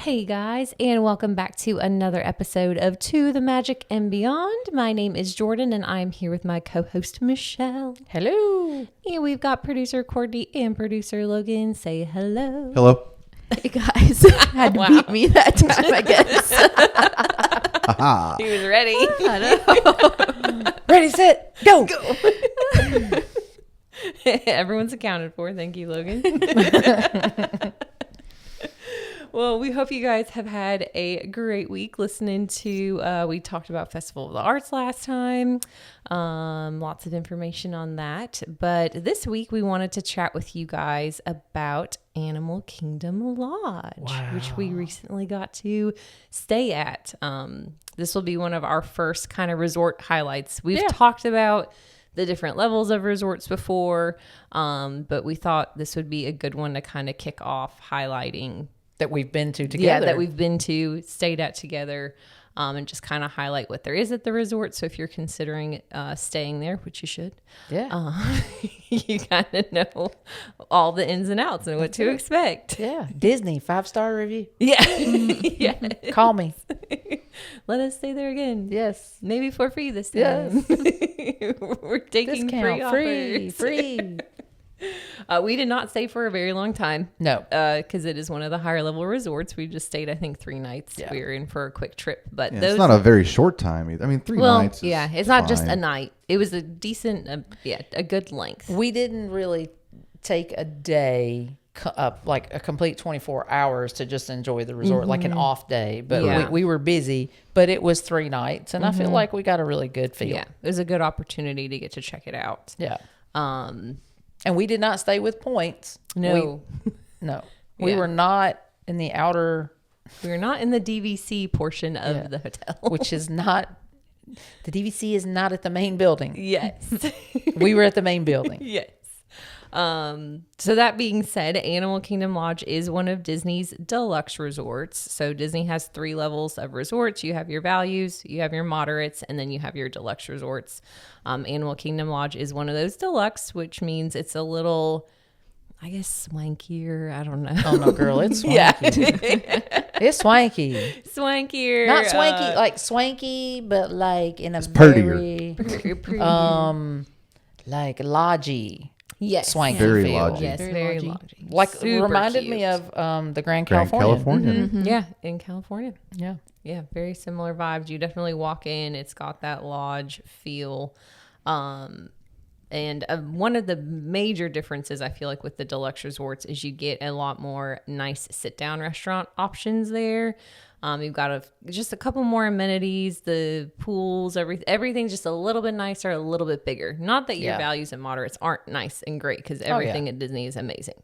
Hey guys, and welcome back to another episode of To the Magic and Beyond. My name is Jordan, and I'm here with my co-host Michelle. Hello. And we've got producer Courtney and producer Logan. Say hello. Hello. Hey guys, had to beat me that time, I guess. Aha. He was ready. I know. Ready, set, go. Everyone's accounted for. Thank you, Logan. Well, we hope you guys have had a great week listening to, we talked about Festival of the Arts last time. Lots of information on that. But this week we wanted to chat with you guys about Animal Kingdom Lodge, which we recently got to stay at. This will be one of our first kind of resort highlights. We've talked about the different levels of resorts before, but we thought this would be a good one to kind of kick off highlighting That we've been to together. yeah, that we've been to, stayed at together, and just kind of highlight what there is at the resort. So if you're considering staying there, which you should, you kind of know all the ins and outs and what to expect. Yeah. Disney, 5-star review. Yeah. Yeah. Call me. Let us stay there again. Yes. Maybe for free this time. Yes. We're taking Discount, free free. We did not stay for a very long time. No. Because it is one of the higher level resorts. We just stayed, I think, 3 nights. Yeah. We were in for a quick trip. But Yeah, those, it's not a very short time either. I mean, 3 nights. Is yeah, it's not just a fine. night. It was a decent, a good length. We didn't really take a day like a complete 24 hours to just enjoy the resort, like an off day. But Yeah. we were busy, but it was 3 nights. And I feel like we got a really good feel. Yeah, it was a good opportunity to get to check it out. Yeah. Um, And we did not stay with points. no, No. We Yeah. were not in the outer, we were not in the DVC portion of the hotel. which is not, the DVC is not at the main building. Yes. We were at the main building. Yes. So that being said, Animal Kingdom Lodge is one of Disney's deluxe resorts. So Disney has 3 levels of resorts. You have your values, you have your moderates, and then you have your deluxe resorts. Animal Kingdom Lodge is one of those deluxe, which means it's a little, I guess, swankier. I don't know. Oh, no, girl, it's swanky. Yeah. It's swanky. Swankier. Not swanky, like swanky, but like in a purtier. very, like lodgy. yes. Swanky Very feel. lodgy. Yes, very lodgy. lodgy. Like Super reminded cute. me of the Grand Grand California. California. Yeah, in California. Yeah. Yeah, very similar vibes. You definitely walk in, it's got that lodge feel. And one of the major differences I feel like with the deluxe resorts is you get a lot more nice sit down restaurant options there. You've got just a couple more amenities, the pools, everything's just a little bit nicer, a little bit bigger. Not that your values and moderates aren't nice and great, because everything at Disney is amazing.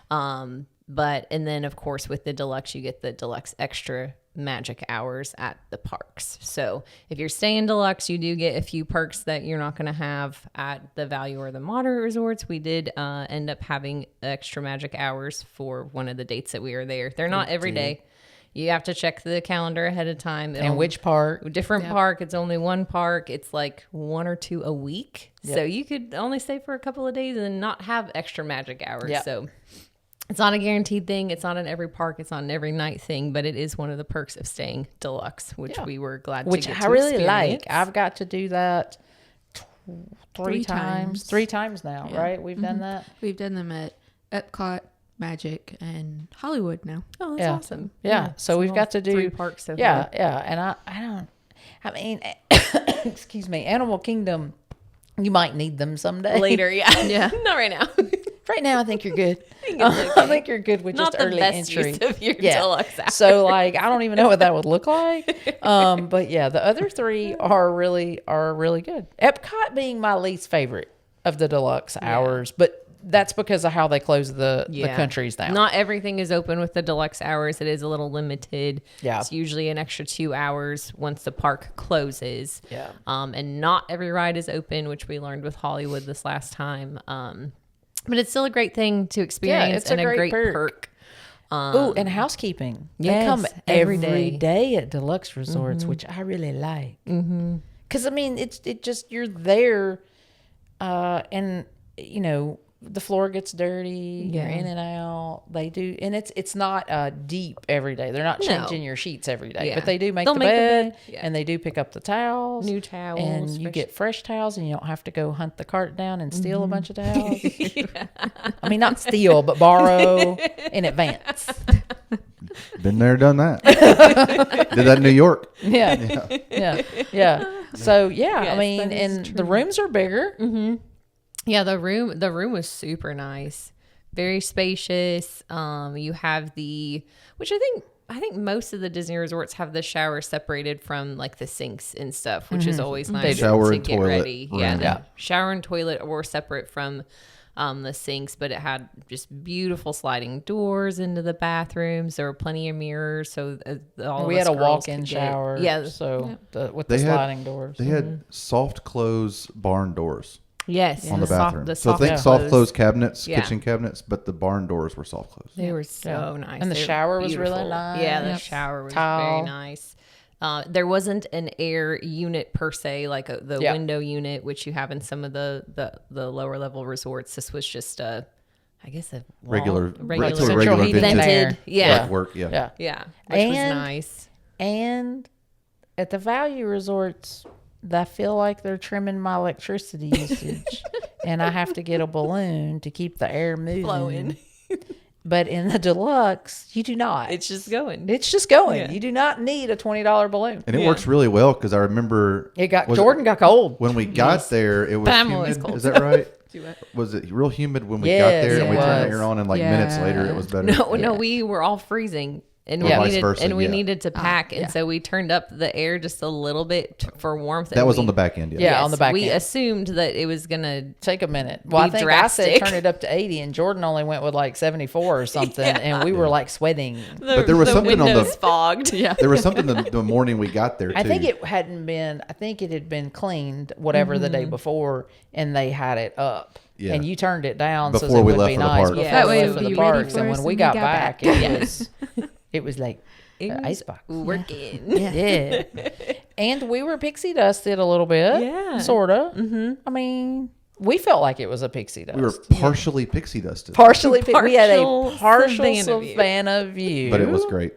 But then of course with the deluxe, you get the deluxe extra magic hours at the parks. So if you're staying deluxe, you do get a few perks that you're not going to have at the value or the moderate resorts. We did end up having extra magic hours for one of the dates that we were there. They're not every day. You have to check the calendar ahead of time. And which part? Different park. It's only one park. It's like 1 or 2 a week. So you could only stay for a couple of days and not have extra magic hours. Yep. So it's not a guaranteed thing. It's not in every park. It's not an every night thing, but it is one of the perks of staying deluxe, which we were glad to Which get I to really experience. like. I've got to do that 3 3 times. times. 3 times now, Yeah. right? We've done that. We've done them at Epcot, Magic, and Hollywood now. Oh, that's Yeah. awesome. Yeah. So we've got to do 3 parks so Yeah, far. yeah. And I mean, excuse me, Animal Kingdom, you might need them someday. Later, yeah. Yeah. Not right now. Right now, I think you're good. I think you're good with Not just the early best entry. use of your deluxe hours. So, like, I don't even know what that would look like. But yeah, the other 3 are really good. Epcot being my least favorite of the deluxe hours, but that's because of how they close the countries down. Not everything is open with the deluxe hours. It is a little limited. Yeah. It's usually an extra 2 hours once the park closes. Yeah. And not every ride is open, which we learned with Hollywood this last time. But it's still a great thing to experience it's and a a great great perk. perk. Oh, and housekeeping. They yes, come every every day. day at deluxe resorts, which I really like. Because I mean, it just you're there, and you know, the floor gets dirty. You're in and out. They do, and it's not deep every day. They're not changing your sheets every day, but they do They'll the make the bed, bed. and they do pick up the towels, New towels, and you fresh- get fresh towels, and you don't have to go hunt the cart down and steal a bunch of towels. I mean, not steal, but borrow in advance. Been there, done that. Did that in New York. Yeah. So yeah, Yes, I mean, that is and the true. rooms are bigger. Yeah, the room was super nice, very spacious. You have which I think most of the Disney resorts have the shower separated from like the sinks and stuff, which is always nice. Shower to and get toilet ready. Yeah, room. the shower and toilet were separate from the sinks, but it had just beautiful sliding doors into the bathrooms. There were plenty of mirrors, so all We of had us a girls walk-in could get- shower. Yeah, So with They the had- sliding doors. They had soft close barn doors yes, on the bathroom. The So think soft close cabinets, Yeah. kitchen cabinets, but the barn doors were soft close. They were so nice. And the They were shower was really beautiful. nice. Yeah, the Yep. shower was Tile. very nice. There wasn't an air unit per se, like the Yeah. window unit, which you have in some of the lower level resorts. This was just I guess a Regular Central regular heating vintage and air. vented. Yeah. like work. Yeah. Yeah. Yeah, which was And- nice. And at the value resorts, I feel like they're trimming my electricity usage, and I have to get a balloon to keep the air moving. Flowing. But in the deluxe, you do not. It's just going. It's just going. Yeah. You do not need a $20 balloon. And it works really well because I remember Jordan got cold. when we got there. It was I'm always humid. cold. Is that right? Was it real humid when we got Yes, there and we it turned the was. air on and like minutes later it was better? No, we were all freezing. And Or we vice needed versa, and we yeah. needed to pack, and so we turned up the air just a little bit for warmth. That and was we- on the back end. Yeah, on the back we end. assumed that it was gonna Take a minute. Well, I Be think drastic. I said turn it up to 80, and Jordan only went with like 74 or something, and we were like sweating. But there was something on the- windows fogged. Yeah. There was something the morning we got there too. I think it hadn't been. I think it had been cleaned, whatever the day before, and they had it up. Yeah. And you turned it down so Before it we would left be for the nice park. before Yeah. That we way left it for would the be ready parks. for And us when when we we got got back, back. it was like It was icebox. working. Yeah. And we were pixie dusted a little bit. Yeah. Sort of. Mm-hmm. I mean, we felt like it was a pixie dust. we were partially pixie dusted, partially. We had a Partial partial Savannah view. Savannah view. but it was great.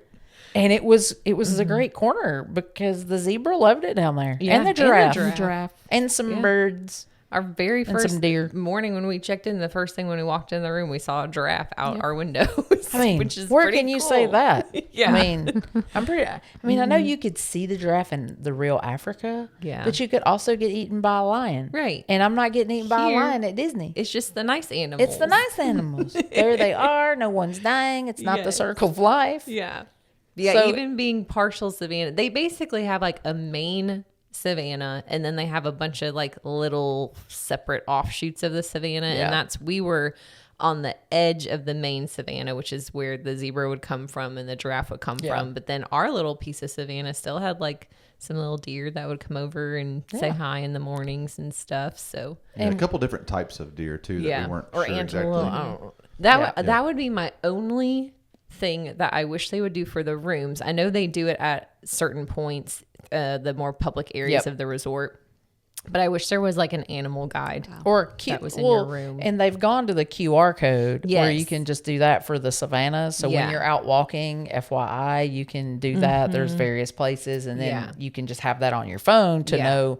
And it was a great corner because the zebra loved it down there. Yeah, And the and the giraffe. giraffe. Giraffe. And some birds. Our very And first some deer. morning when we checked in, the first thing when we walked in the room, we saw a giraffe out our windows. I mean, which is where pretty can you cool. say that? Yeah. I mean, I know you could see the giraffe in the real Africa. Yeah. But you could also get eaten by a lion. Right. And I'm not getting eaten by a Here, lion at Disney. It's just the nice animals. It's the nice animals. There they are. No one's dying. It's not the Yes. circle of life. Yeah. Yeah, So- even being partial Savannah, they basically have like a main Savannah, and then they have a bunch of like little separate offshoots of the Savannah, Yeah. and we were on the edge of the main Savannah, which is where the zebra would come from and the giraffe would come from. But then our little piece of Savannah still had like some little deer that would come over and say hi in the mornings and stuff. So And a couple different types of deer too that we weren't or sure antelope. exactly. I don't know. That Yeah. that would be my only thing that I wish they would do for the rooms. I know they do it at certain points, the more public areas Yep. of the resort, but I wish there was like an animal guide. Or Q, That was in your room. And they've gone to the QR code where you Yes. can just do that for the savannah. So Yeah. when you're out walking, FYI, you can do that. There's various places, and then Yeah. you can just have that on your phone to Yeah.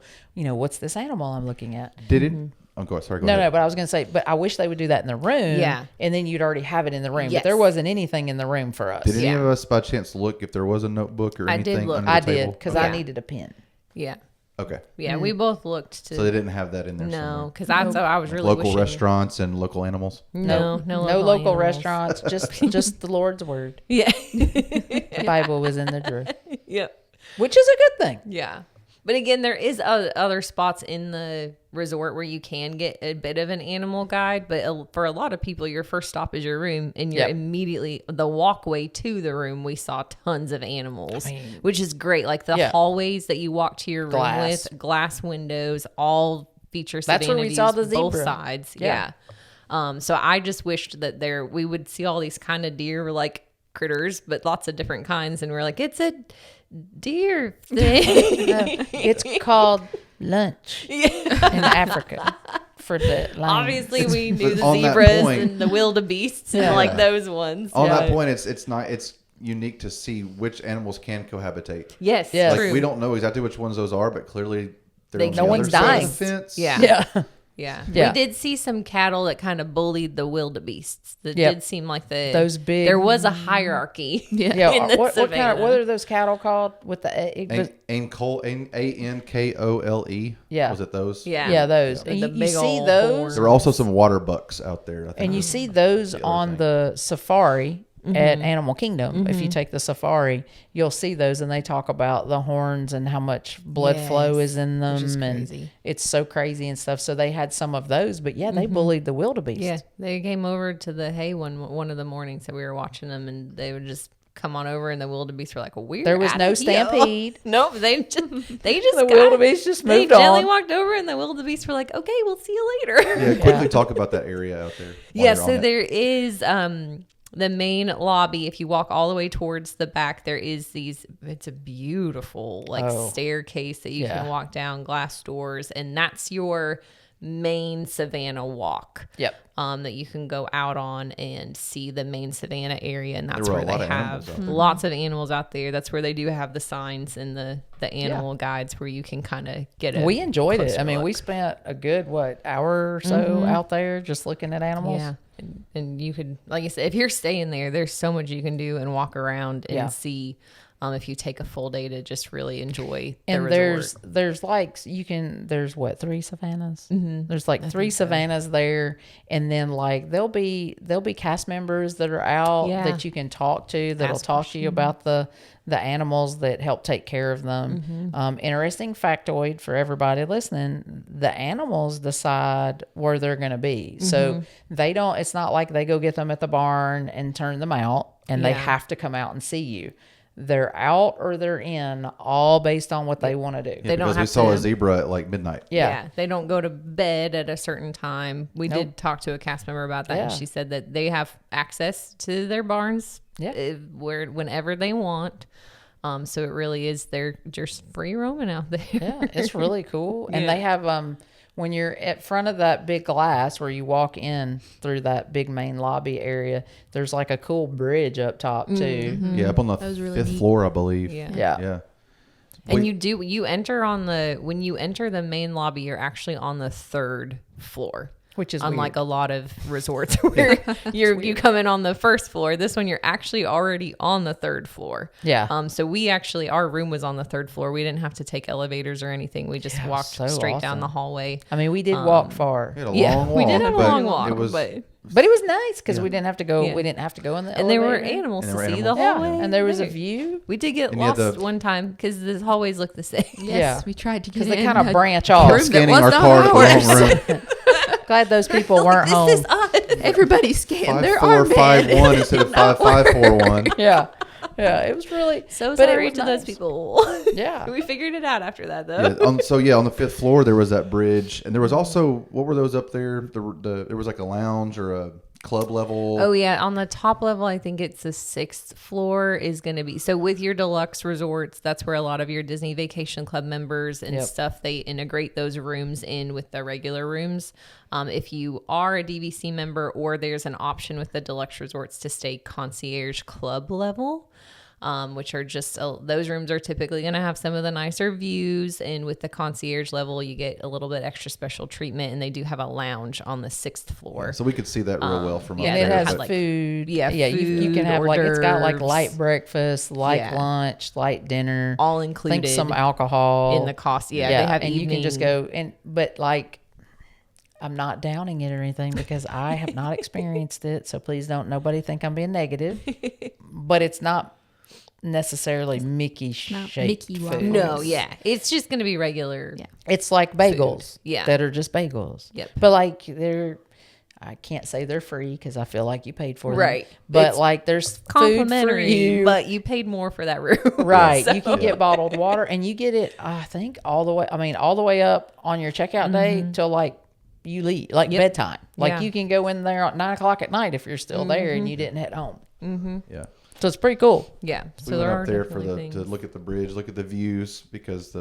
know, what's this animal I'm looking at. Did it? Oh, go Mm-hmm. No, ahead. but I was going to say, but I wish they would do that in the room. Yeah. And then you'd already have it in the room. Yes. But there wasn't anything in the room for us. Did any Yeah. of us by chance look if there was a notebook or I did anything look. under the I table? did because Okay. I needed a pen. Yeah. Okay. Yeah. We both looked to So they didn't have that in there. no, because I was really Local wishing, restaurants and local animals. No no local local animals. restaurants. Just the Lord's word. Yeah. The Bible was in the drawer, Yep. which is a good thing. Yeah. But again, there is other spots in the resort where you can get a bit of an animal guide. But for a lot of people, your first stop is your room, and you're Yep. immediately the walkway to the room. We saw tons of animals, mean, which is great. Like the yeah. hallways that you walk to your room Glass. with, glass windows, all feature That's where Savannah we saw views, the both zebra. sides. Yeah. Yeah. So I just wished that we would see all these kind of deer like critters, but lots of different kinds, and we're like, it's a deer thing. It's called lunch in Africa for that lane. Obviously, we knew But the on that zebras point- and the wildebeests Yeah. and like those ones. On Yeah. that point, it's unique to see which animals can cohabitate. Yes, Yes. Like true. we don't know exactly which ones those are, but clearly they're on No the one's other side dying. of the fence. Yeah. Yeah. Yeah. Yeah. We did see some cattle that kind of bullied the wildebeests. That Yep. did seem like the Those big- There was a hierarchy. Yeah. in the what kind of, savannah. what are those cattle called with the it was- Ankole. Yeah. Was it those? Yeah. yeah, those. With And the you big see ol' those horns. There were also some water bucks out there. I think. and you see those the other on thing. the safari Mm-hmm. at Animal Kingdom. If you take the safari, you'll see those, and they talk about the horns and how much blood flow Yes, is in them, is and crazy. it's so crazy and stuff. So they had some of those, but yeah, they bullied the wildebeest. Yeah, they came over to the hay one of the mornings that we were watching them, and they would just come on over, and the wildebeest were like, "We're There was outta no here." stampede. Nope, they just The wildebeest just They moved gently on. walked over, and the wildebeest were like, "Okay, we'll see you later." Yeah, quickly talk about that area out there. while Yeah, you're so on it. there is the main lobby. If you walk all the way towards the back, there is it's a beautiful staircase that you Yeah. can walk down, glass doors, and that's your main savannah walk. Yep. That you can go out on and see the main savannah area, and that's There were where a lot they of animals have out there. lots of animals out there. That's where they do have the signs and the animal guides where you can kind of get it. We enjoyed it. I mean, we spent a good hour or so out there just looking at animals. Yeah. And you could, like I said, if you're staying there, there's so much you can do and walk around and Yeah. see. If you take a full day to just really enjoy the And resort. there's what, 3 savannas? Mm-hmm. There's like 3 savannas there, and then like there'll be cast members that are out Yeah. that you can talk to that'll Ask talk to you about the animals that help take care of them. Interesting factoid for everybody listening: the animals decide where they're going to be, so they don't. It's not like they go get them at the barn and turn them out, and they Yeah. have to come out and see you. They're out or they're in, all based on what they want to do. Yeah, they don't because we have saw to- a zebra at like midnight. Yeah. They don't go to bed at a certain time. We Nope. did talk to a cast member about that, and Yeah. she said that they have access to their barns Yeah. whenever they want. So it really is they're just free roaming out there. Yeah, it's really cool. And Yeah. they have when you're at front of that big glass where you walk in through that big main lobby area, there's like a cool bridge up top too. Yeah, up on the was really 5th neat. floor, I believe. Yeah. Yeah. Yeah. And you enter when you enter the main lobby, you're actually on the 3rd floor. Which is unlike weird. a lot of resorts where you come in on the 1st floor. This one you're actually already on the 3rd floor. Yeah. So our room was on the 3rd floor. We didn't have to take elevators or anything. We just walked so straight down awesome. the hallway. I mean, we did walk far, We had a Yeah, long walk. we did have a but long walk, It was, but but it was nice because we didn't have to go. Yeah. We didn't have to go in the and there were elevator. animals And to there were see the animals. Yeah, hallway. and there was a There. view We did get And you had lost the- one time because the hallways look the same. Yes, Yeah. we tried to get because in. they kind of a branch off. room that scanning was our not card at ours. the wrong room. Glad those people weren't home. This is us. Everybody scanned their 5451 instead of 5541. Yeah, yeah, it was really So but it sorry was to those nice. people. Yeah. We figured it out after that though. Yeah, on the 5th floor there was that bridge, and there was also, what were those up there? There was like a lounge or a club level. Oh yeah, on the top level, I think it's the 6th floor is going to be. So with your deluxe resorts, that's where a lot of your Disney Vacation Club members and Yep. stuff, they integrate those rooms in with the regular rooms. If you are a DVC member, or there's an option with the deluxe resorts to stay concierge club level. Which are just those rooms are typically going to have some of the nicer views, and with the concierge level you get a little bit extra special treatment, and they do have a lounge on the 6th floor. So we could see that real well from yeah, up And it there. has have, but- like, food. yeah, you can food, have like, it's got like hors light d'oeuvres. breakfast, light Yeah. lunch, light dinner, All I think included some alcohol in the cost. Yeah, they have and you can just evening- go but like, I'm not downing it or anything because I have not experienced it, so please don't nobody think I'm being negative. But it's not necessarily Mickey shaped Mickey food. waffles. No, yeah, it's just going to be regular. Yeah. It's like bagels, Yeah. that are just bagels. Yep. But like I can't say they're free because I feel like you paid for them. Right. But It's like there's food for Complimentary, you. but you paid more for that room. Right. So- You can get bottled water, and you get it, I think, all the way up on your checkout day till like you leave, like bedtime. Like Yeah. you can go in there at 9:00 at night if you're still there and you didn't head home. Yeah. So it's pretty cool. Yeah. We So went there up are there for definitely to things. look at the bridge, look at the views, because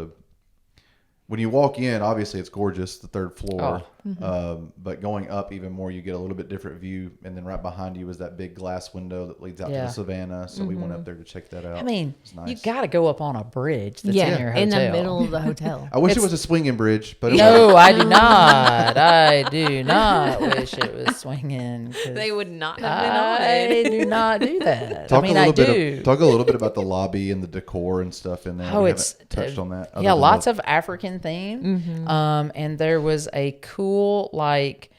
when you walk in, obviously it's gorgeous, the 3rd floor. Oh. But going up even more, you get a little bit different view. And then right behind you is that big glass window that leads out to Yeah. the savannah. So we went up there to check that out. I mean, It's nice. you got to go up on a bridge that's in Yeah, your in hotel. the middle of the hotel. I wish it It's- was a swinging bridge, but it No, I do not. I do not wish it was swinging. 'Cause They would not have been on it. I do not do that. Talk I mean, a I little do. bit. Talk a little bit about the lobby and the decor and stuff in there. Oh, We it's haven't touched on that. Yeah, lots of African theme. And there was a cool like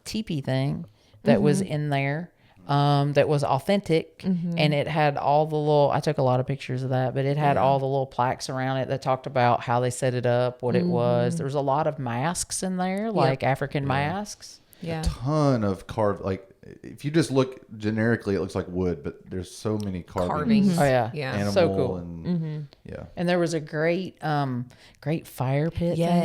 teepee thing that was in there. That was authentic, and it had all the little. I took a lot of pictures of that, but it had all the little plaques around it that talked about how they set it up, what it was. There was a lot of masks in there, like African masks. Yeah. ton of carved. Like if you just look generically, it looks like wood, but there's so many carvings. Oh yeah, Yeah. Animal so cool. and yeah. And there was a great fire pit Yes.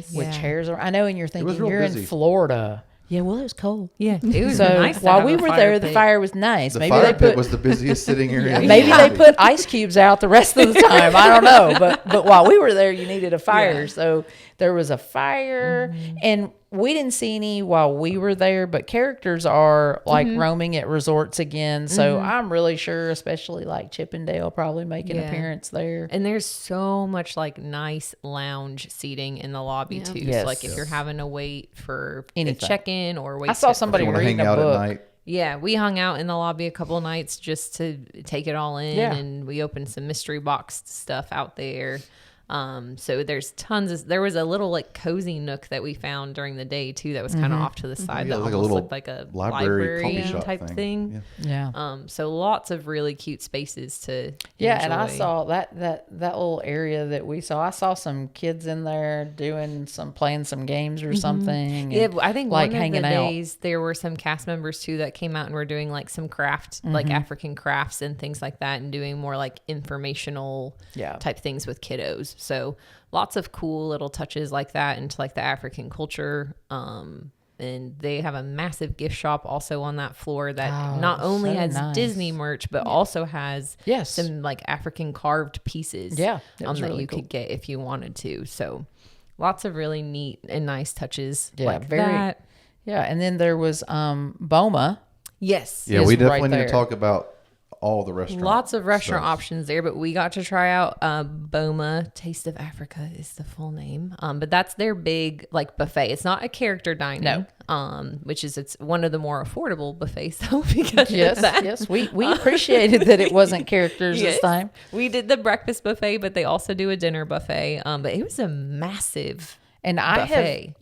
thing with Yeah. chairs. I know, and you're thinking real you're busy. in Florida. Yeah, well, it was cold. Yeah. It was So nice to while have we a were fire there, the pit. fire was nice. The Maybe fire they pit put was the busiest sitting area. maybe they put ice cubes out the rest of the time. I don't know, but while we were there, you needed a fire. Yeah. So there was a fire, and we didn't see any while we were there. But characters are like roaming at resorts again. So I'm really sure, especially like Chippendale, probably make an Yeah. appearance there. And there's so much like nice lounge seating in the lobby too. Yes. So like if you're having to wait for Anything. a check-in or wait, I saw to- somebody You want to reading hang a out book. at night. Yeah, we hung out in the lobby a couple of nights just to take it all in, Yeah. and we opened some mystery box stuff out there. So there's there was a little like cozy nook that we found during the day too that was kind of off to the side Yeah, that it was like a almost little looked like a library, library coffee shop type thing. Yeah. Yeah. So lots of really cute spaces to Yeah, and I enjoy. saw that little area that we saw. I saw some kids in there playing some games or something. Yeah, and, I think like one of hanging the out. days there were some cast members too that came out and were doing like some craft, like African crafts and things like that, and doing more like informational Yeah. type things with kiddos. So lots of cool little touches like that into like the African culture. And they have a massive gift shop also on that floor that Oh, not only so has nice. Disney merch, but also has Yes. some like African carved pieces Yeah, that was that really you cool. could get if you wanted to. So lots of really neat and nice touches Yeah, like very- that. Yeah, and then there was Boma. Yes. Yeah, is we right definitely need there. to talk about all the restaurants. Lots of restaurant stuff. options there, but we got to try out Boma. Taste of Africa is the full name. But that's their big like buffet. It's not a character dining. Which is it's one of the more affordable buffets though because Yes, of that. yes, we appreciated that it wasn't characters Yes. this time. We did the breakfast buffet, but they also do a dinner buffet. But it was a massive And buffet.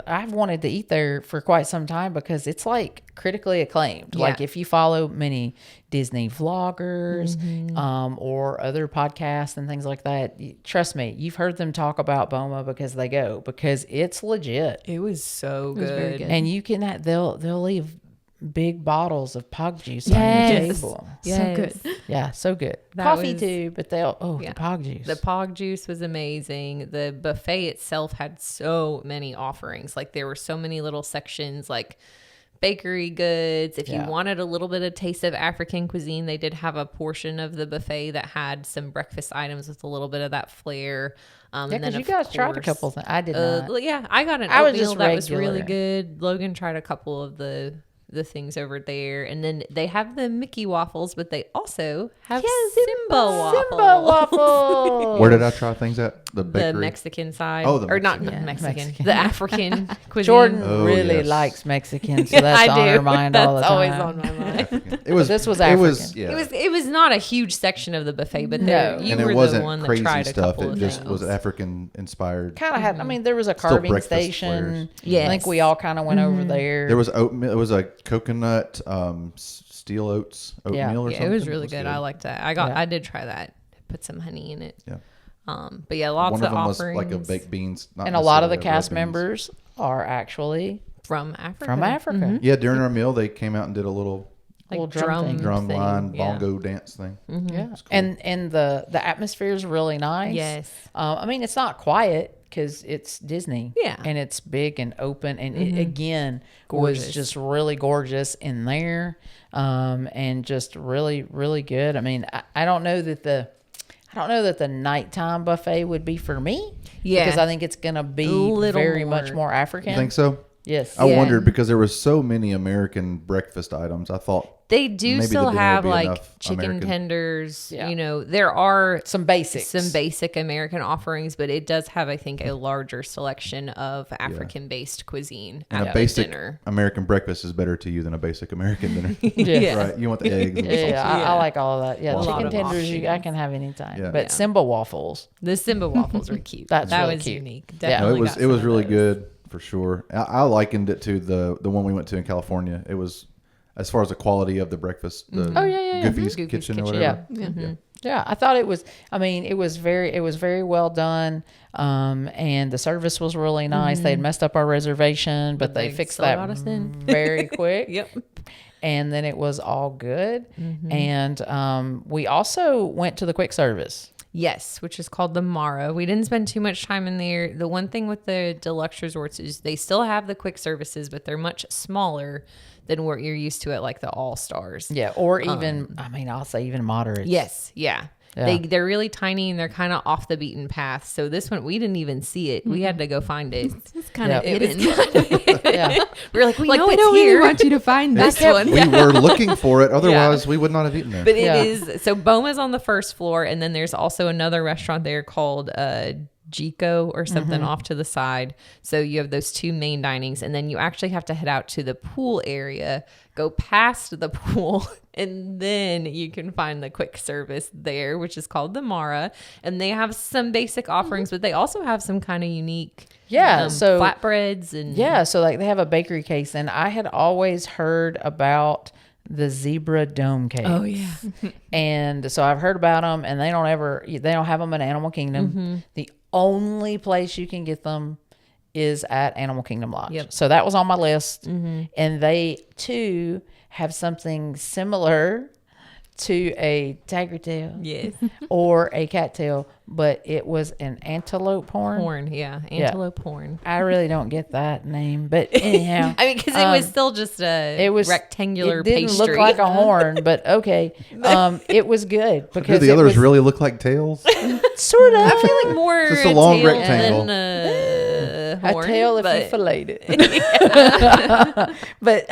I've wanted to eat there for quite some time because it's like critically acclaimed. Yeah. Like if you follow many Disney vloggers Mm-hmm. or other podcasts and things like that, trust me, you've heard them talk about Boma because it's legit. It was so was very good. good. And you can they'll leave big bottles of pog juice on Yes. your table. So good. Yeah, so good. That Coffee was- too, but Yeah. the pog juice. The pog juice was amazing. The buffet itself had so many offerings. Like there were so many little sections like bakery goods. If you Yeah. wanted a little bit of taste of African cuisine, they did have a portion of the buffet that had some breakfast items with a little bit of that flair. Yeah, and then because you of guys tried a course, couple things. I did not. yeah, I got an I was oatmeal just that was really regular. good. Logan tried a couple of the things over there, and then they have the Mickey waffles, but they also have Simba waffles. Simba waffles. Where did I try things at? The The bakery. Mexican side, Oh, the or not Mexican. Mexican, Mexican. the African cuisine. Jordan Oh, really yes. likes Mexican, so that's on her mind all the That's time. always on my mind. It was. This was It was. African. Yeah. It was not a huge section of the buffet, but No. there you and were it wasn't the one that crazy tried a stuff. couple It of just things. was African inspired. Kind of had. I mean, there was a Still carving breakfast station. Yes. I think we all kind of went over there. There was oatmeal. It was a coconut steel oats oatmeal or Yeah, something. it was really good. I liked that. I did try that. Put some honey in it. Yeah. But yeah, lots One of of them was offerings like a baked beans. Not and a lot of the necessarily red cast beans. members are actually from Africa. from Africa. Yeah, during our meal, they came out and did a little Like Little drum thing. drum thing, line yeah. bongo dance thing. Yeah, cool. and the atmosphere is really nice. Yes. I mean it's not quiet because it's Disney. Yeah. and it's big and open, and it again was Gorgeous. just really gorgeous in there, and just really really good. I mean, I don't know that I don't know that the nighttime buffet would be for me. Yeah. Because I think it's going to be Little very more. much more African. You think so? Yes. I Yeah. wondered because there was so many American breakfast items. I thought They do maybe the still dinner have would be like enough chicken American. tenders. Yeah. You know, there are Some basics. some basic American offerings, but it does have, I think, a larger selection of African-based cuisine and at a the basic dinner. American breakfast is better to you than a basic American dinner. Yeah. Right? You want the eggs and the Yeah, sausage. I like all of that. Yeah, A lot chicken of tenders I options. can have anytime. Yeah. But Yeah. Simba waffles. The Simba waffles were cute. That's that really was cute. unique. Yeah. No, Definitely it was got it some was of really those. good for sure. I likened it to the one we went to in California. It was as far as the quality of the breakfast. The Oh, yeah. Goofy's Goofy's Kitchen or Kitchen. whatever. Yeah. Yeah, I thought it was. I mean, it was very well done, and the service was really nice. They had messed up our reservation, but they they fixed still that got us in. very quick. Yep. And then it was all good. And we also went to the quick service. Yes, which is called the Mara. We didn't spend too much time in there. The one thing with the deluxe resorts is they still have the quick services, but they're much smaller than what you're used to at like the All Stars. Yeah, or even I mean, I'll say even moderate. Yes, yeah. Yeah. They're really tiny and they're kind of off the beaten path. So this one we didn't even see it. We had to go find it. It's kind of Yeah. It was hidden. Yeah. we were like, we Like, know we it's don't here. really want you to find this one. We were looking for it. Otherwise, we would not have eaten there. But it Yeah. is so Boma's on the first floor, and then there's also another restaurant there called Jico or something off to the side. So you have those two main dinings, and then you actually have to head out to the pool area, go past the pool, and then you can find the quick service there, which is called the Mara. And they have some basic offerings, but they also have some kind of unique So flatbreads and yeah, so like they have a bakery case, and I had always heard about the zebra dome cakes. Oh yeah. And so I've heard about them, and they don't have them in Animal Kingdom. The only place you can get them is at Animal Kingdom Lodge. Yep. So that was on my list. And they too have something similar to a tiger tail Yes. or a cattail, but it was an antelope horn. Horn, yeah. Antelope horn. I really don't get that name, but anyhow. I mean, because it was still just a rectangular It didn't pastry. look like a horn, but okay. It was good Do because the it others was really look like tails? sort of I feel like more Just a long tail rectangle. than a a horn, tail if but you filleted it. But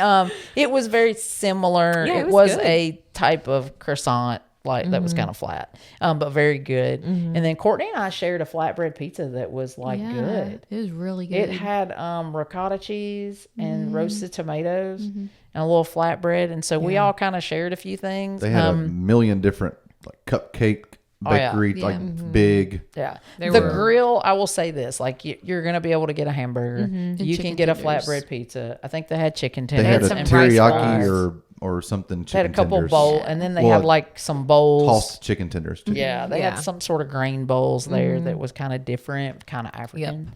it was very similar. Yeah, it it was was good. a type of croissant like that was kind of flat, but very good. And then Courtney and I shared a flatbread pizza that was like Yeah, good. It was really good. It had ricotta cheese and roasted tomatoes and a little flatbread, and so we all kind of shared a few things. They had a million different like cupcake yeah. bakery, Yeah. like big. Yeah, There the were- grill. I will say this: like you're going to be able to get a hamburger. You can chicken get a tenders. flatbread pizza. I think they had chicken They tenders had a some and rice teriyaki rolls. or something. They had a Chicken couple tenders. bowl, and then they Well, had like some bowls. Tossed chicken tenders too. Yeah, they Yeah. had some sort of grain bowls there that was kind of different, kind of African.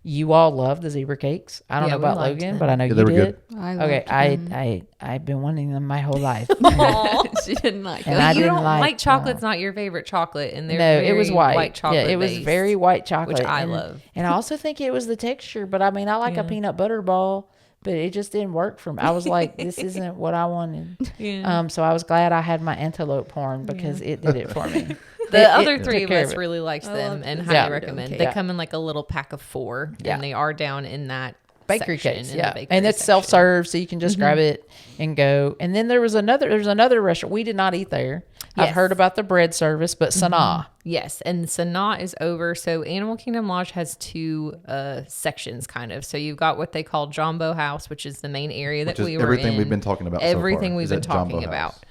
You all love the zebra cakes. I don't Yeah, know we about liked Logan, them. but I know Yeah, you they were did. good. I Okay, loved I've been wanting them my whole life. she didn't like And them. I you didn't don't like white chocolate's not your favorite chocolate, and they're No, it was very white. chocolate. Yeah, it was based. very white chocolate, which I and, love. And I also think it was the texture. But I mean, I like a peanut butter ball, but it just didn't work for me. I was like, this isn't what I wanted. Yeah. So I was glad I had my antelope horn because it did it for me. The It other took three of care us it. really liked them loved and the highly Yeah. recommend. Okay. They Yeah. come in like a little pack of 4, Yeah. and they are down in that Bakery section, case, in the yeah, bakery and it's section. self-serve, so you can just grab it and go. And then there's another restaurant we did not eat there. I've Yes. heard about the bread service, but Sanaa. Yes, and Sanaa is over. So Animal Kingdom Lodge has 2 sections, kind of. So you've got what they call Jumbo House, which is the main area that Which is we were everything in. we've been talking about so far, Everything we've is been at Jumbo talking House.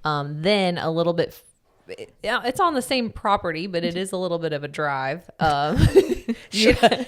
about. Then a little bit. It's on the same property, but it is a little bit of a drive.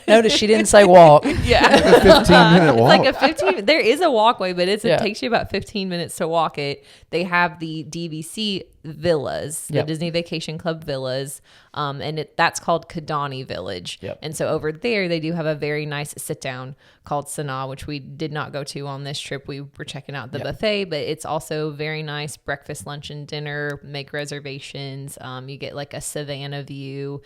Notice she didn't say walk. Yeah. 15-minute walk. Like a 15 there is a walkway, but it Yeah. takes you about 15 minutes to walk it. They have the DVC villas, the Yep. Disney Vacation Club villas, and that's called Kidani Village. Yep. And so over there they do have a very nice sit down called Sanaa, which we did not go to on this trip. We were checking out the buffet, but it's also very nice breakfast, lunch, and dinner. Make reservations. You get like a savannah view,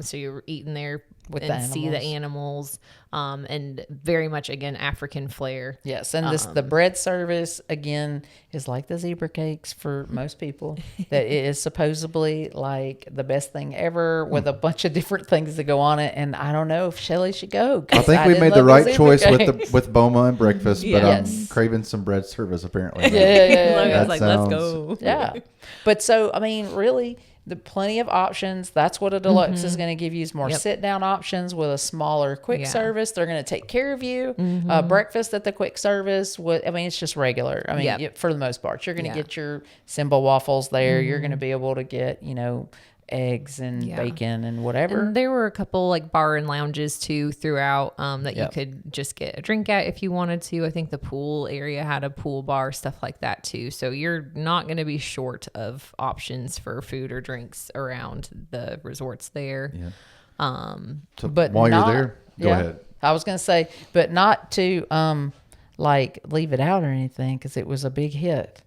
so you're eating there With and the see the animals. animals, and very much again African flair. Yes, and the bread service again is like the zebra cakes for most people. That it is supposedly like the best thing ever with a bunch of different things that go on it. And I don't know if Shelly should go. 'Cause I think we didn't made the love right zebra choice cakes. with Boma and breakfast, but Yes. I'm craving some bread service apparently. Yeah. Logan's That like, sounds- let's go. Yeah. But so, I mean, really, the plenty of options. That's what a deluxe is going to give you is more Yep. sit down options with a smaller quick Yeah. service. They're going to take care of you. Breakfast at the quick service. I mean, it's just regular. I mean, Yep. for the most part, you're going to Yeah. get your Simba waffles there. You're going to be able to get, eggs and Yeah. bacon and whatever. And there were a couple like bar and lounges too throughout that Yep. you could just get a drink at if you wanted to. I think the pool area had a pool bar, stuff like that too. So you're not going to be short of options for food or drinks around the resorts there. Yeah. Um, So But while not- you're there, go yeah. ahead. I was going to say, but not to like leave it out or anything because it was a big hit.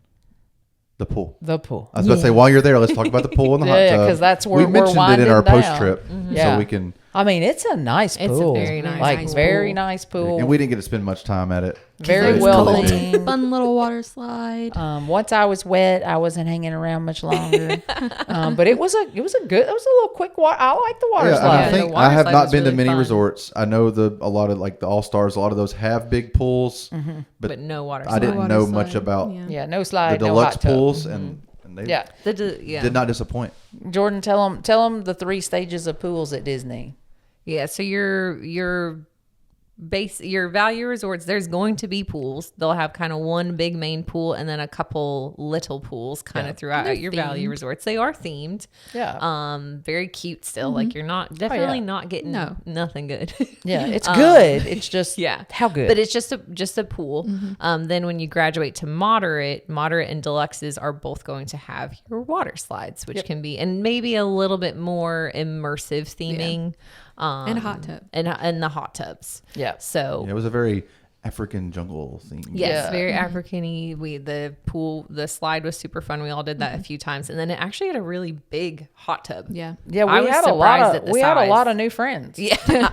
The pool. The pool. I was about to say, while you're there, let's talk about the pool and the hot Yeah, tub. 'cause that's where we we're mentioned it in our winding post trip, Yeah. so we can. I mean, it's a nice It's a pool. very nice like pool. very nice pool. And we didn't get to spend much time at it. Very It's well really big. cleaned. Fun little water slide. Once I was wet, I wasn't hanging around much longer. But it was a good. It was a little quick water. I like the water Yeah, and slide. I the think water I have slide not was been to really many fun. resorts. I know a lot of like the All Stars. A lot of those have big pools, but no water I slide. didn't water know slide, much about yeah. Yeah, no the slide, no deluxe hot tub. pools, and they Yeah, did not disappoint. Jordan, tell them the 3 stages of pools at Disney. Yeah, so your value resorts, there's going to be pools. They'll have kind of one big main pool and then a couple little pools kind of throughout They're at your value themed. resorts. They are themed. Yeah, Very cute still. Like you're not definitely not getting No. nothing good. yeah, it's good. It's just Yeah. how good. But it's just a pool. Then when you graduate to moderate and deluxes are both going to have your water slides, which can be and maybe a little bit more immersive theming. And a hot tub. And the hot tubs. Yeah. So Yeah, it was a very African jungle theme. yes, Yeah. very African-y. The slide was super fun. We all did that a few times, and then it actually had a really big hot tub. Yeah. Yeah, I we was had a surprised lot at of the we had a size. lot of new friends. Yeah,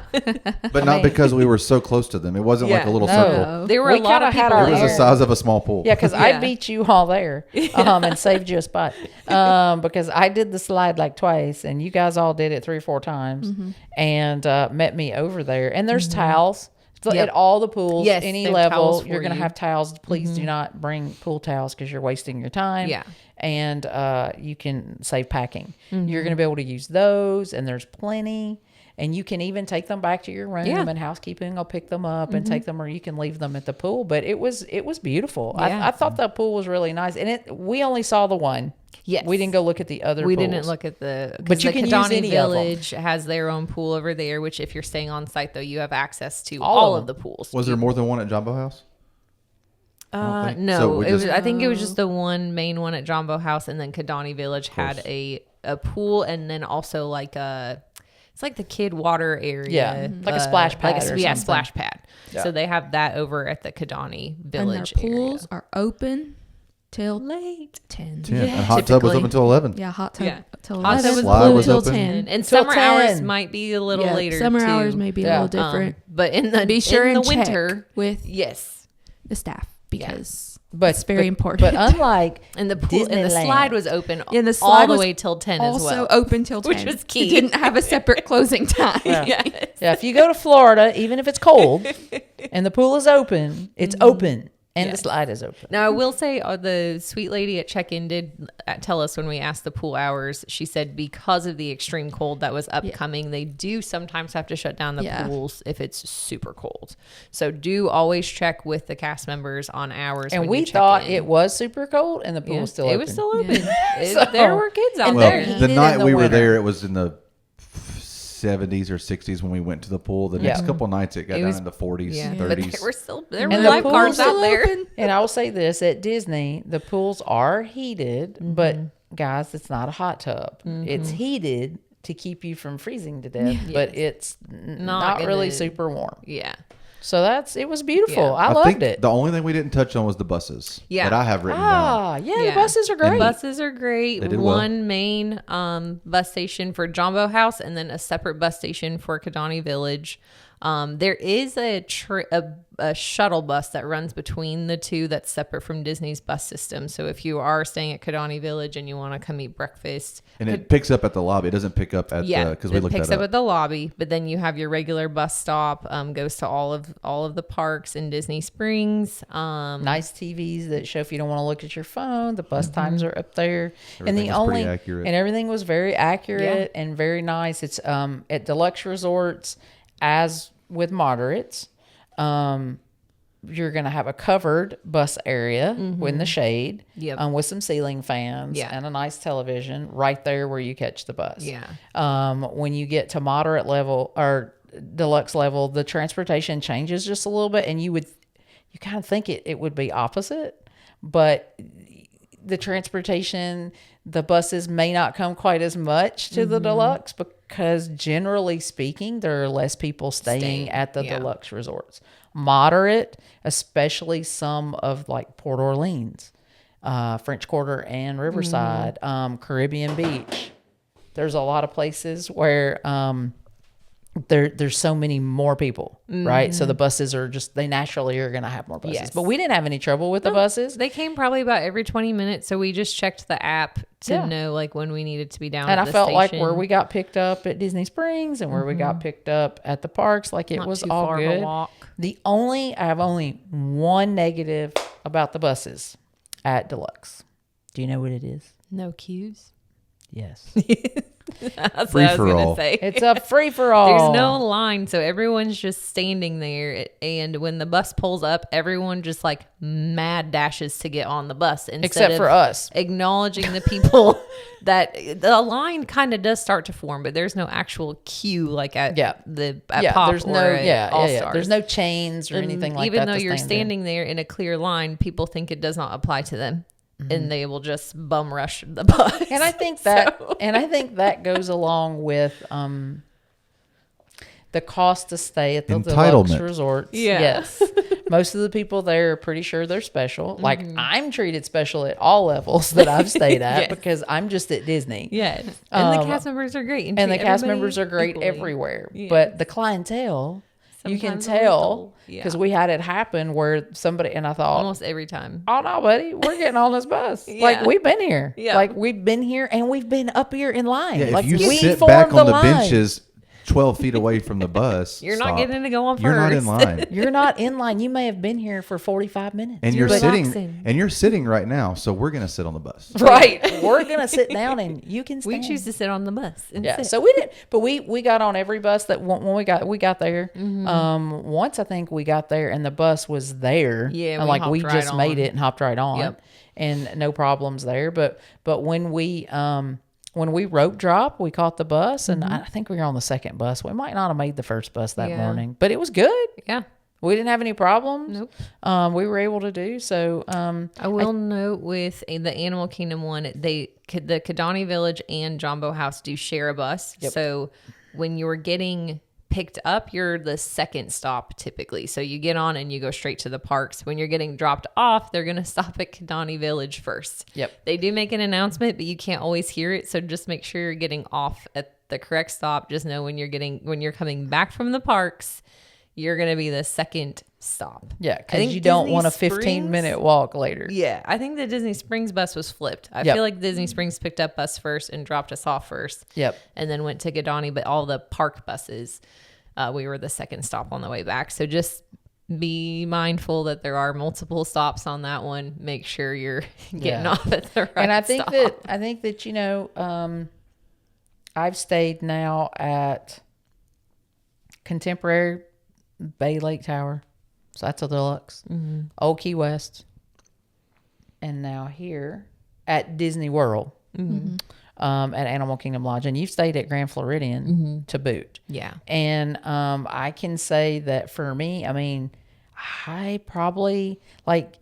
But not because we were so close to them. It wasn't like Yeah, a little no. circle. there were We a lot kinda of had people. our It was the Aaron. size of a small pool. Yeah, because I Yeah. beat you all there and saved you a spot. Because I did the slide like twice, and you guys all did it 3 or 4 times, and met me over there. And there's towels. So Yep. at all the pools, Yes, any they have level, towels you're for going to you. have towels. Please do not bring pool towels because you're wasting your time. Yeah. And you can save packing. You're going to be able to use those, and there's plenty. And you can even take them back to your room, Yeah. and housekeeping will pick them up and take them, or you can leave them at the pool. But it was beautiful. Yeah. I thought that pool was really nice, and we only saw the one. Yes. We didn't go look at the other. We pools. didn't look at the But you the can use Kidani any of them. Village has their own pool over there, which if you're staying on site though, you have access to All all of of the pools. Was there more than one at Jumbo House? don't think- No, so we it was. just- I think it was just the one main one at Jumbo House, and then Kidani Village had a pool, and then also like it's like the kid water area, Yeah, like a splash pad or yeah, something. splash pad. Yeah. So they have that over at the Kidani And their Village pools are open till late. 10. 10. And hot tub was typically. up until 11. Yeah, hot tub Yeah. till Hot tub 11. was Slide pool was till open. 10. And Till summer hours 10. might be a little Yeah, later. summer too. hours may be Yeah. a little different. But in the Be sure in and the check winter, with yes. the staff because But it's very important. But unlike And the pool and the Disneyland. slide was open Yeah, the all slide the was way till 10 also as well. open till 10. Which was key. It didn't have a separate closing time. Yeah. Yes. yeah, if you go to Florida, even if it's cold and the pool is open, it's open and Yeah. the slide is open. Now, I will say the sweet lady at check-in did tell us when we asked the pool hours, she said because of the extreme cold that was upcoming, they do sometimes have to shut down the Yeah. pools if it's super cold. So do always check with the cast members on hours. And when we you check thought in. it was super cold and the pool Yeah, was still it open. was still open. So- There were kids out and Well, they're there. heated the in night the we were winter. there, it was in the 70s or 60s when we went to the pool. The next Yeah. couple nights, it got It down was- in the 40s, Yeah, 30s. but there And were the lifeguards pool's out still there. And I will say this at Disney, the pools are heated, but guys, it's not a hot tub. It's heated to keep you from freezing to death, but it's not Not really gonna- super warm. Yeah. So it was beautiful. Yeah. I think loved it. the only thing we didn't touch on was the buses. Yeah. That I have written down. Yeah, the buses are great. Buses are great. They did well. One main bus station for Jumbo House, and then a separate bus station for Kidani Village. There is a shuttle bus that runs between the two that's separate from Disney's bus system. So if you are staying at Kidani Village and you want to come eat breakfast, And it picks up at the lobby. It doesn't pick up at the because we it looked picks that up up. at the lobby. But then you have your regular bus stop, goes to all of the parks in Disney Springs. Nice TVs that show if you don't want to look at your phone. The bus times are up there, Everything was pretty accurate. and everything was very accurate and very nice. It's at deluxe resorts, as with moderates. You're going to have a covered bus area in the shade Yep. with some ceiling fans and a nice television right there where you catch the bus. Yeah. When you get to moderate level or deluxe level, the transportation changes just a little bit, and you kind of think it would be opposite, but the transportation, the buses may not come quite as much to the deluxe because generally speaking, there are less people staying at the deluxe resorts. Moderate, especially some of like Port Orleans, French Quarter and Riverside, Caribbean Beach. There's a lot of places where there's so many more people, right? So the buses are they naturally are going to have more buses. Yes. But we didn't have any trouble with the buses. They came probably about every 20 minutes, so we just checked the app to know like when we needed to be down. And at I the felt like station. where we got picked up at Disney Springs and where we got picked up at the parks, like it Not was too all far of a good. walk. I have only one negative about the buses at Deluxe. Do you know what it is? No queues. Yes. That's Free what I was for gonna all. say. It's a free for all. There's no line, so everyone's just standing there. And when the bus pulls up, everyone just like mad dashes to get on the bus. Except for of us. acknowledging the people that the line kind of does start to form, but there's no actual queue like at Pop there's or no at All-Stars. There's no chains or anything like that. Even though to you're stand there. standing there in a clear line, people think it does not apply to them. And they will just bum rush the bus. And I think that goes along with the cost to stay at the deluxe Entitlement. resorts. Yeah. Yes. Most of the people there are pretty sure they're special. Like I'm treated special at all levels that I've stayed at Yes. because I'm just at Disney. Yes. And the cast members are great. And the treat cast everybody members are great equally. everywhere. Yes. But the clientele, you can Sometimes a tell little, because yeah. we had it happen where somebody, and I thought, Almost every time. oh no, buddy, we're getting on this bus. Like we've been here. Yeah. Like we've been here and we've been up here in line. Yeah, like if you we sit formed back on the line. benches 12 feet away from the bus, You're not stop. getting to go on first. You're not in line. You're not in line. You may have been here for 45 minutes. And You're you're sitting relaxing. and you're sitting right now, so we're gonna sit on the bus. Right. We're gonna sit down and you can We stand. choose to sit on the bus. And Yeah. sit. So we didn't, but we got on every bus that when we got there. Mm-hmm. Once I think we got there and the bus was there. Yeah, and we like hopped we right just made on. it and hopped right on. Yep. And no problems there. But when we rope drop, we caught the bus, and I think we were on the second bus. We might not have made the first bus that Yeah. morning, but it was good. Yeah. We didn't have any problems. Nope. We were able to do so. I will note with the Animal Kingdom one, the Kidani Village and Jumbo House do share a bus. Yep. So when you're getting picked up, you're the second stop typically. So you get on and you go straight to the parks. When you're getting dropped off, they're going to stop at Kidani Village first. Yep. They do make an announcement, but you can't always hear it. So just make sure you're getting off at the correct stop. Just know when you're coming back from the parks, you're going to be the second stop. Yeah, I because think you don't Disney want a Springs- 15-minute walk later. Yeah, I think the Disney Springs bus was flipped. I Yep. feel like Disney Springs picked up us first and dropped us off first. Yep. And then went to Kidani, but all the park buses, we were the second stop on the way back. So just be mindful that there are multiple stops on that one. Make sure you're getting Yeah. off at the right And I think stop. that I've stayed now at Contemporary Bay Lake Tower, so that's a deluxe. Old Key West, and now here at Disney World, at Animal Kingdom Lodge, and you've stayed at Grand Floridian to boot. Yeah. And I can say that for me, I mean, I probably like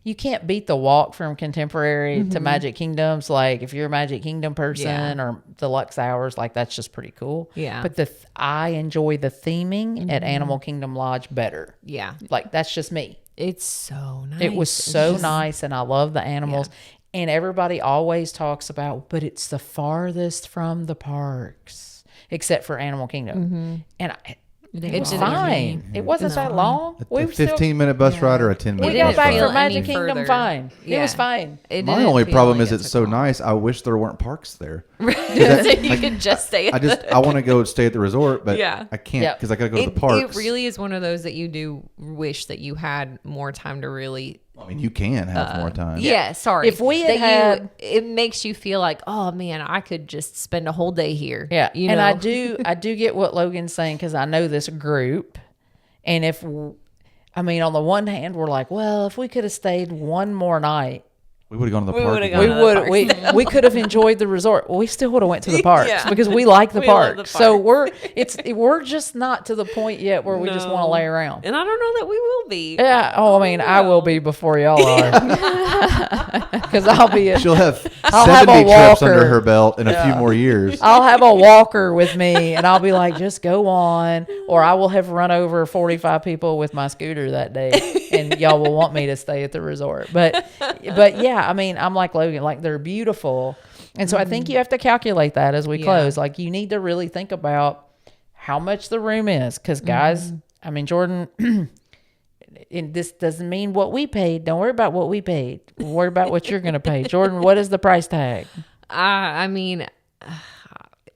you can't beat the walk from Contemporary to Magic Kingdoms. Like if you're a Magic Kingdom person or Deluxe Hours, like that's just pretty cool. Yeah. But I enjoy the theming at Animal Kingdom Lodge better. Yeah. Like that's just me. It's so nice. It was so nice, and I love the animals. And everybody always talks about, but it's the farthest from the parks, except for Animal Kingdom. And it was didn't fine. It wasn't that long. A 15-minute bus ride or a 10-minute We didn't got back feel from Magic any Kingdom further. fine. It was Yeah. fine. It My didn't only feel problem like is it it's took so long. nice. I wish there weren't parks there. So you could just stay at I want to go stay at the resort, but Yeah. I can't Yep. because I got to go to it, the parks. it really is one of those that you do wish that you had more time to really. I mean, you can have more time. Yeah, sorry. If we had That had- it makes you feel like, oh man, I could just spend a whole day here. Yeah, you and know? I do get what Logan's saying because I know this group, and I mean, on the one hand, we're like, well, if we could have stayed one more night, We would have gone to the We park. would've again. gone we to the would we could have enjoyed the resort. Well, we still would have went to the parks Yeah. because we like the We love parks. the So parks. we're just not to the point yet where we just want to No. lay around. And I don't know that we will be. Yeah. Oh, I mean, I will be before y'all are because I'll be. She'll have I'll have 70 a trips under walker. her belt in a few more years. I'll have a walker with me, and I'll be like, just go on. Or I will have run over 45 people with my scooter that day, and y'all will want me to stay at the resort. But yeah, I mean, I'm like Logan, like they're beautiful. And so I think you have to calculate that as we Yeah. close. Like you need to really think about how much the room is. Because guys, I mean, Jordan, and this doesn't mean what we paid. Don't worry about what we paid. Worry about what you're going to pay. Jordan, what is the price tag? I mean,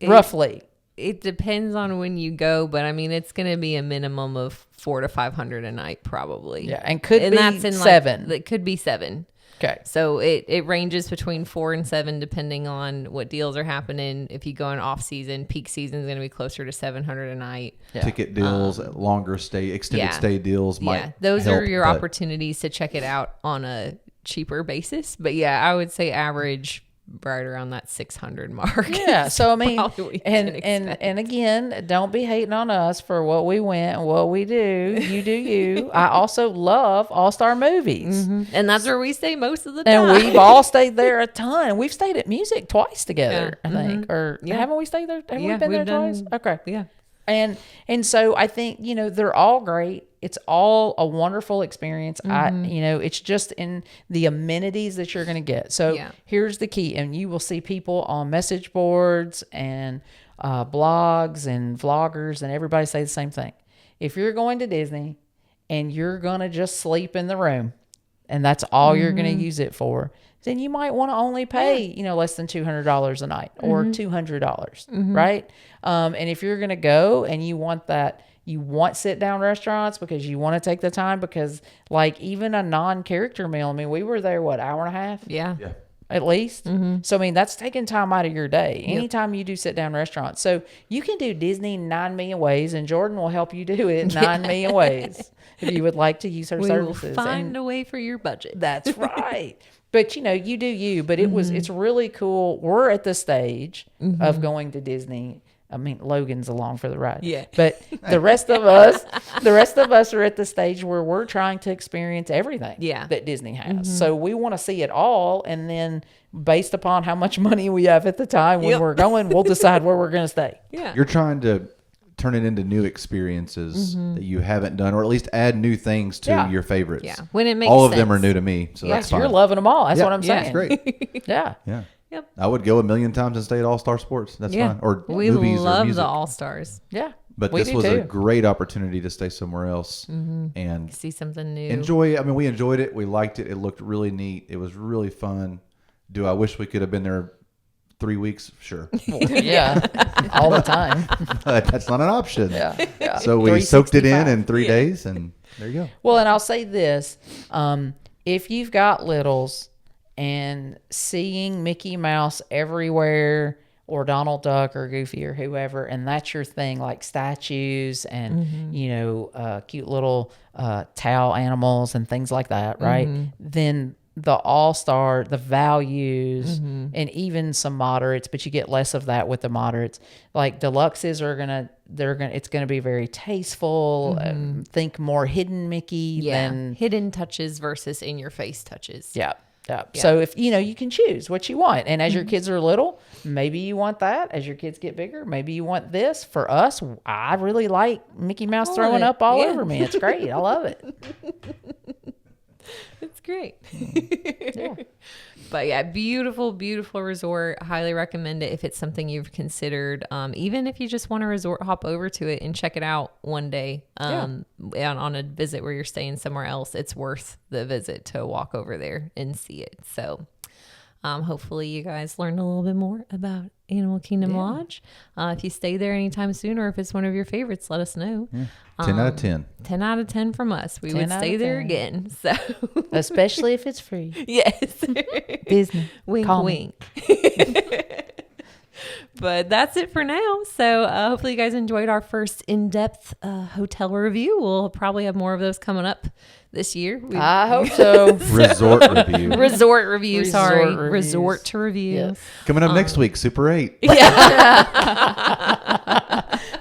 Roughly. it depends on when you go, but I mean, it's going to be a minimum of $400 to $500 a night, probably. Yeah, and could be seven. It could be 7. Okay. So it ranges between 4 and 7 depending on what deals are happening. If you go in off season, peak season is going to be closer to $700 a night. Yeah. Ticket deals, longer stay, extended yeah. stay deals might Yeah, those help, are your but opportunities to check it out on a cheaper basis. But yeah, I would say average right around that 600 mark. Yeah, so I mean, Probably what you can expect. and again, don't be hating on us for what we went and what we do. You do you. I also love All-Star Movies, And that's where we stay most of the time. and we've all stayed there a ton. We've stayed at Music twice together, Yeah. I think, or Yeah. haven't we stayed there? Have we Yeah, been there we've twice? done- Okay, Yeah. and so I think they're all great. It's all a wonderful experience. It's just in the amenities that you're going to get. So Yeah. here's the key, and you will see people on message boards and blogs and vloggers, and everybody say the same thing. If you're going to Disney and you're going to just sleep in the room, and that's all you're going to use it for, then you might want to only pay, less than $200 a night or $200, right? And if you're going to go and you want sit down restaurants because you want to take the time, because like even a non-character meal, I mean, we were there, hour and a half Yeah. yeah. at least. So, I mean, that's taking time out of your day. Anytime you do sit down restaurants. So you can do Disney 9 million ways, and Jordan will help you do it 9 million ways if you would like to use her We will services. find And a way for your budget. that's right. But you do you. But it's really cool. We're at the stage of going to Disney. I mean, Logan's along for the ride. Yeah. But the rest of us are at the stage where we're trying to experience everything that Disney has. So we want to see it all, and then based upon how much money we have at the time when we're going, we'll decide where we're going to stay. Yeah. You're trying to turn it into new experiences that you haven't done, or at least add new things to your favorites. Yeah. When it makes all of them are sense. new to me, so that's Yes, fine. you're loving them all. That's what I'm Yeah, saying. Great. Yeah. Yeah. Yep. I would go a million times and stay at All Star Sports. That's Yeah. fine. Or We movies or love music. the All Stars. Yeah. But We this do was too. a great opportunity to stay somewhere else and See something new. enjoy. I mean, we enjoyed it. We liked it. It looked really neat. It was really fun. Do I wish we could have been there 3 weeks? Sure. Yeah. All the time. But that's not an option. Yeah. Yeah. So we soaked it in 365. 3 days, and there you go. Well, and I'll say this. If you've got littles and seeing Mickey Mouse everywhere, or Donald Duck or Goofy or whoever, and that's your thing, like statues and, cute little towel animals and things like that, right? Then the all-star, the values, and even some moderates, but you get less of that with the moderates. Like deluxes it's gonna be very tasteful. Think more hidden Mickey than hidden touches versus in your face touches. Yeah. So if you can choose what you want. And as your kids are little, maybe you want that. As your kids get bigger, maybe you want this. For us, I really like Mickey Mouse throwing up all over me. It's great. I love it. It's great. But yeah, beautiful, beautiful resort. Highly recommend it if it's something you've considered. Even if you just want a resort, hop over to it and check it out one day on a visit where you're staying somewhere else. It's worth the visit to walk over there and see it. So hopefully you guys learned a little bit more about Animal Kingdom Lodge. If you stay there anytime soon or if it's one of your favorites, let us know. 10 out of 10. 10 out of 10 from us. We would 10 out stay of there 10. again. So Especially if it's free. yes. Disney. Wink, Call me. wink. But that's it for now. So hopefully you guys enjoyed our first in-depth hotel review. We'll probably have more of those coming up this year. I hope so. Resort review. Resort review, sorry. reviews. Resort to review. Yes. Coming up next week, Super 8.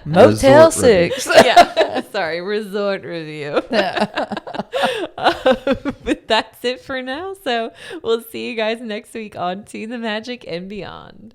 Motel Resort 6. Yeah. Sorry, resort review. But that's it for now. So we'll see you guys next week on To the Magic and Beyond.